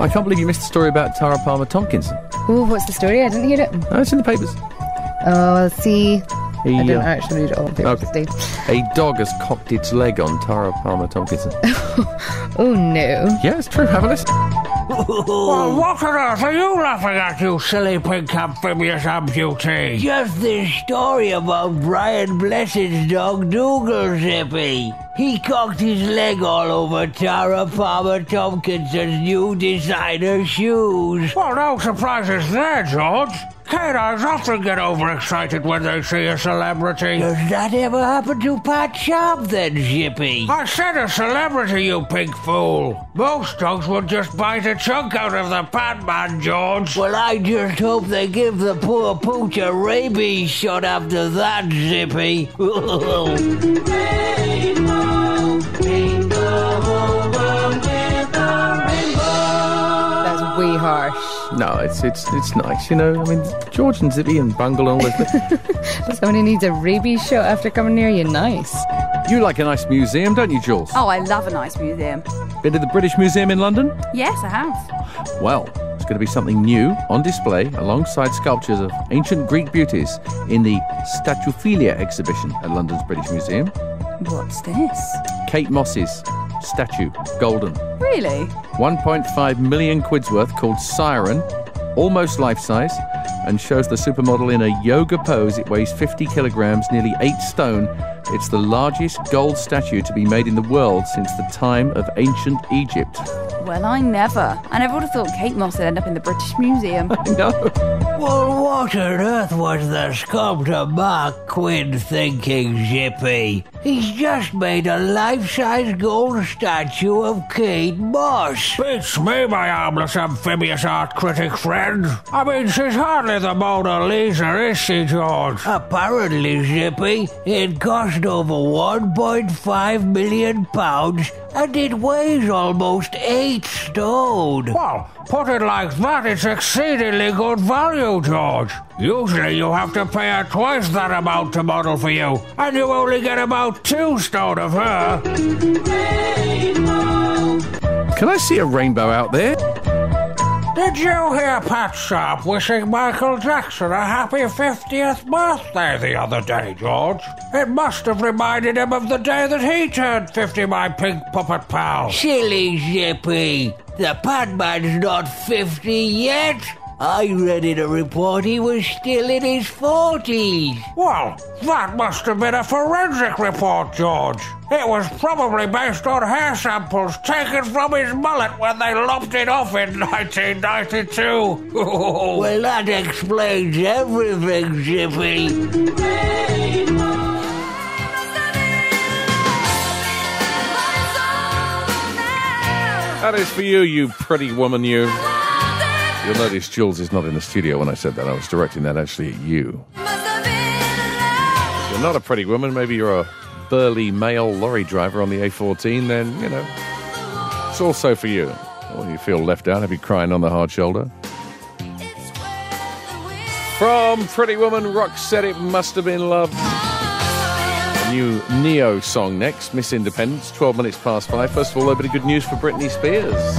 I can't believe you missed the story about Tara Palmer Tomkinson. Oh, what's the story? I didn't hear it. Oh, it's in the papers. Oh, I'll see. I didn't actually read it all. Okay. A dog has cocked its leg on Tara Palmer Tomkinson. Oh, no. Yeah, it's true. Have a listen. Well, what on earth are you laughing at, you silly pink amphibious amputee? Just this story about Brian Blessed's dog Dougal, Zippy. He cocked his leg all over Tara Palmer Tomkinson's new designer shoes. Well, no surprises there, George. Canines often get overexcited when they see a celebrity. Does that ever happen to Pat Sharp then, Zippy? I said a celebrity, you pink fool. Most dogs would just bite a chunk out of the Patman, George. Well, I just hope they give the poor pooch a rabies shot after that, Zippy. That's way harsh. No, it's nice, you know. I mean, George and Zippy and Bungle and all this. Somebody needs a rabies shot after coming near you. Nice. You like a nice museum, don't you, Jules? Oh, I love a nice museum. Been to the British Museum in London? Yes, I have. Well, it's going to be something new on display alongside sculptures of ancient Greek beauties in the Statuphilia exhibition at London's British Museum. What's this? Kate Moss's statue, golden. Really? 1.5 million quid's worth, called Siren, almost life-size, and shows the supermodel in a yoga pose. It weighs 50 kilograms, nearly 8 stone. It's the largest gold statue to be made in the world since the time of ancient Egypt. Well, I never would have thought Kate Moss would end up in the British Museum. I know. Well, what on earth was the sculptor Mark Quinn thinking, Zippy? He's just made a life-size gold statue of Kate Moss. Beats me, my harmless amphibious art critic friend. I mean, she's hardly the Mona Lisa, is she, George? Apparently, Zippy, it cost over £1.5 million and it weighs almost 8 stone. Well, put it like that, it's exceedingly good value, George. Usually you have to pay her twice that amount to model for you, and you only get about 2 stone of her. Can I see a rainbow out there? Did you hear Pat Sharp wishing Michael Jackson a happy 50th birthday the other day, George? It must have reminded him of the day that he turned 50, my pink puppet pal. Silly Zippy. The Patman's not 50 yet. I read in a report he was still in his 40s. Well, that must have been a forensic report, George. It was probably based on hair samples taken from his mullet when they lopped it off in 1992. Well, that explains everything, Zippy. That is for you, you pretty woman, you. You'll notice Jules is not in the studio when I said that. I was directing that actually at you. If you're not a pretty woman, maybe you're a burly male lorry driver on the A14, then, you know, it's also for you. Or you feel left out, maybe crying on the hard shoulder. From Pretty Woman, Rock Said It Must Have Been Love. A new Neo song next, Miss Independence, 12 minutes past 5. First of all, a bit of good news for Britney Spears.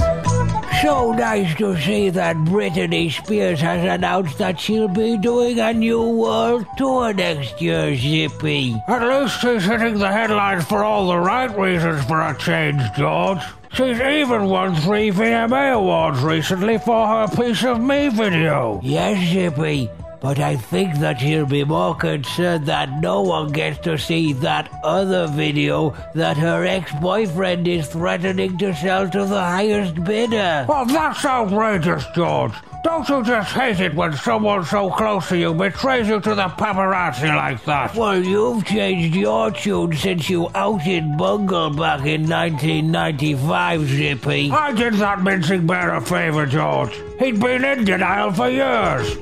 So nice to see that Britney Spears has announced that she'll be doing a new world tour next year, Zippy. At least she's hitting the headlines for all the right reasons for a change, George. She's even won 3 VMA awards recently for her Piece of Me video. Yes, Zippy. But I think that she'll be more concerned that no one gets to see that other video that her ex-boyfriend is threatening to sell to the highest bidder. Well, that's outrageous, George. Don't you just hate it when someone so close to you betrays you to the paparazzi like that? Well, you've changed your tune since you outed Bungle back in 1995, Zippy. I did that mincing bear a favour, George. He'd been in denial for years.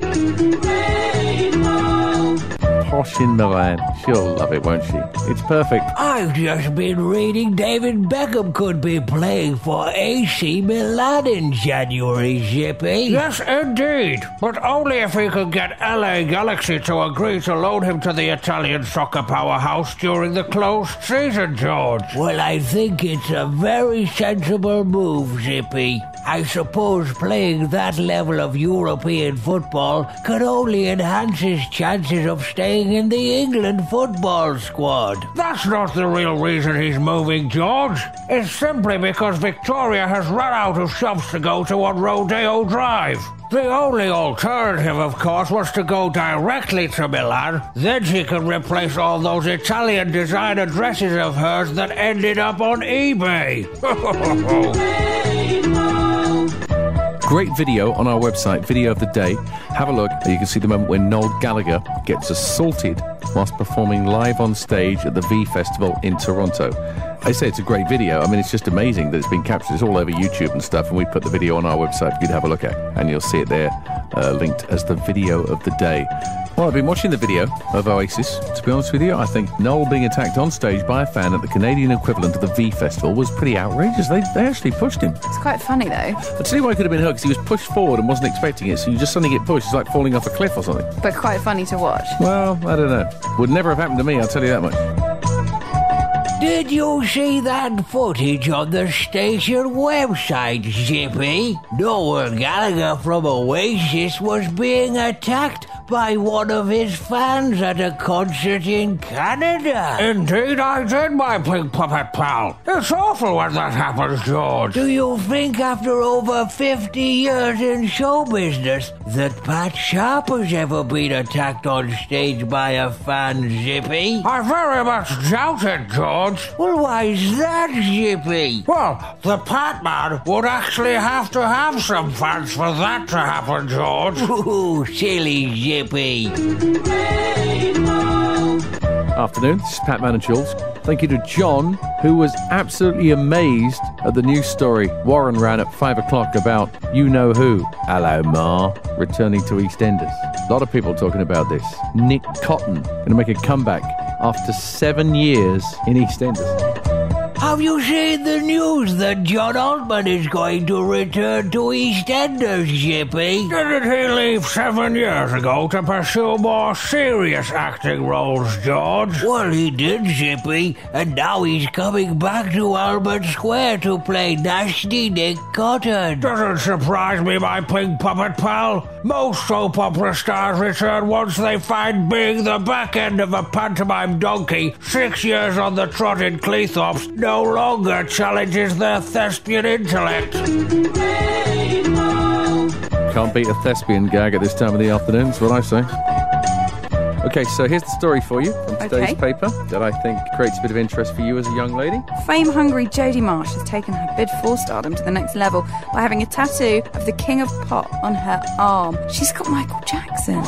Posh in Milan. She'll love it, won't she? It's perfect. I've just been reading David Beckham could be playing for AC Milan in January, Zippy. Yes, indeed. But only if he could get LA Galaxy to agree to loan him to the Italian soccer powerhouse during the closed season, George. Well, I think it's a very sensible move, Zippy. I suppose playing that level of European football could only enhance his chances of staying in the England football squad. That's not the real reason he's moving, George. It's simply because Victoria has run out of shops to go to on Rodeo Drive. The only alternative, of course, was to go directly to Milan. Then she could replace all those Italian designer dresses of hers that ended up on eBay. Great video on our website, Video of the Day. Have a look. You can see the moment when Noel Gallagher gets assaulted whilst performing live on stage at the V Festival in Toronto. I say it's a great video. I mean, it's just amazing that it's been captured. It's all over YouTube and stuff, and we put the video on our website for you to have a look at, and you'll see it there linked as the Video of the Day. Well, I've been watching the video of Oasis. To be honest with you, I think Noel being attacked on stage by a fan at the Canadian equivalent of the V Festival was pretty outrageous. They actually pushed him. It's quite funny, though. I'll tell you why he could have been hurt, because he was pushed forward and wasn't expecting it, so you just suddenly get pushed. It's like falling off a cliff or something. But quite funny to watch. Well, I don't know. Would never have happened to me, I'll tell you that much. Did you see that footage on the station website, Zippy? Noel Gallagher from Oasis was being attacked by one of his fans at a concert in Canada. Indeed I did, my pink puppet pal. It's awful when that happens, George. Do you think after over 50 years in show business that Pat Sharp has ever been attacked on stage by a fan, Zippy? I very much doubt it, George. Well, why's that, Zippy? Well, the Patman would actually have to have some fans for that to happen, George. Ooh, silly Zippy. Afternoon, this is Patman Jools. Thank you to John, who was absolutely amazed at the news story Warren ran at 5 o'clock about you-know-who, hello Ma, returning to EastEnders. A lot of people talking about this. Nick Cotton going to make a comeback after 7 years in EastEnders. Have you seen the news that John Altman is going to return to EastEnders, Zippy? Didn't he leave 7 years ago to pursue more serious acting roles, George? Well, he did, Zippy, and now he's coming back to Albert Square to play Nasty Nick Cotton. Doesn't surprise me, my pink puppet pal. Most soap opera stars return once they find being the back end of a pantomime donkey 6 years on the trot in Cleethorpes no longer challenges their thespian intellect. Can't beat a thespian gag at this time of the afternoon, that's what I say. Okay, so here's the story for you from today's paper that I think creates a bit of interest for you as a young lady. Fame-hungry Jodie Marsh has taken her bid for stardom to the next level by having a tattoo of the King of Pop on her arm. She's got Michael Jackson.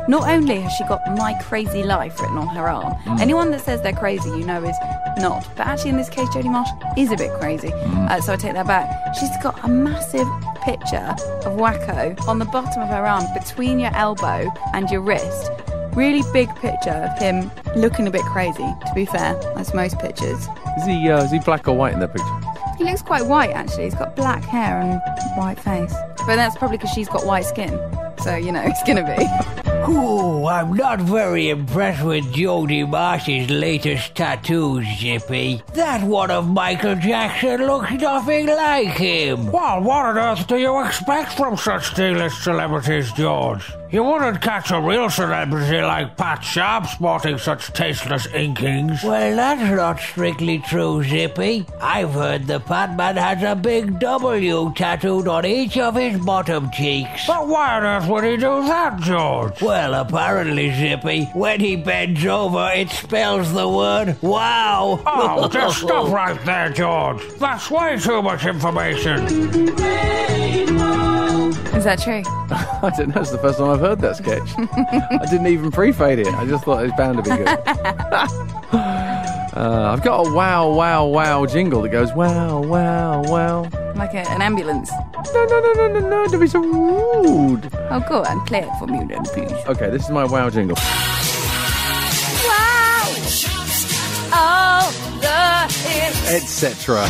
Not only has she got My Crazy Life written on her arm, anyone that says they're crazy, you know, is not. But actually, in this case, Jodie Marsh is a bit crazy. So I take that back. She's got a massive picture of Wacko on the bottom of her arm, between your elbow and your wrist. Really big picture of him looking a bit crazy, to be fair, as most pictures. Is he black or white in that picture? He looks quite white, actually. He's got black hair and white face. But that's probably because she's got white skin. So, you know, it's going to be. Ooh, I'm not very impressed with Jodie Marsh's latest tattoos, Zippy. That one of Michael Jackson looks nothing like him. Well, what on earth do you expect from such D-list celebrities, George? You wouldn't catch a real celebrity like Pat Sharp sporting such tasteless inkings. Well, that's not strictly true, Zippy. I've heard the Patman has a big W tattooed on each of his bottom cheeks. But why on earth would he do that, George? Well, apparently, Zippy, when he bends over, it spells the word wow. Oh, just stop right there, George. That's way too much information. Is that true? I don't know, it's the first time I've heard that sketch. I didn't even pre-fade it. I just thought it was bound to be good. I've got a wow, wow, wow jingle that goes wow, wow, wow. Like an ambulance. No, don't be so rude. Oh, go on, play it for me then, please. Okay, this is my wow jingle. Wow! All the etc.